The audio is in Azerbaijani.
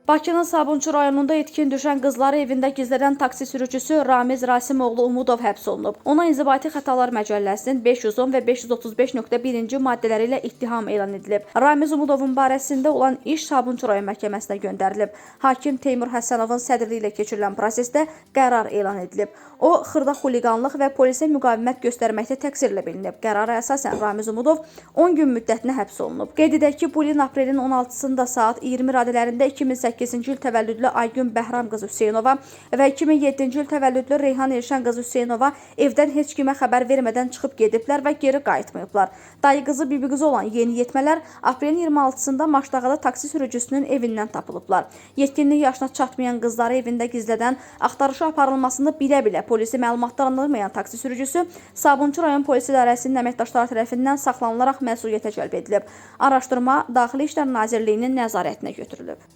Bakının Sabunçu rayonunda etkin düşən qızları evində gizlədən taksi sürücüsü Ramiz Rasimoğlu Umudov həbs olunub. Ona İnzibati Xətalar Məcəlləsinin 510 və 535.1-ci maddələri ilə ittiham elan edilib. Ramiz Umudovun barəsində olan iş Sabunçu rayon məhkəməsinə göndərilib. Hakim Teymur Həsənovun sədrliyi ilə keçirilən prosesdə qərar elan edilib. O, xırda xuliqanlıq və polisə müqavimət göstərməkdə təqsirlə bilinib. Qərara əsasən Ramiz Umudov 10 gün müddətinə həbs olunub. Qeyd edək ki, bu ilin aprelin 16-sında saat 20 radələrində 2008-ci il təvəllüdlü Aygün Bəhram qızı Hüseynova və 2007-ci il təvəllüdlü Reyhan Elşən qızı Hüseynova evdən heç kimə xəbər vermədən çıxıb gediblər və geri qayıtmayıblar. Dayı qızı, bibi qızı olan yeniyetmələr aprelin 26-sında Maşdağada taksi sürücüsünün evindən tapılıblar. Yetkinlik yaşına çatmayan qızları evində gizlədən, axtarışı aparılmasını bilə-bilə polisi məlumatlandırmayan taksi sürücüsü Sabunçu rayon polis idarəsinin əməkdaşları tərəfindən saxlanılaraq məsuliyyətə cəlb edilib. Araşdırma Daxili İşlər Nazirliyinin nəzarətinə götürülüb.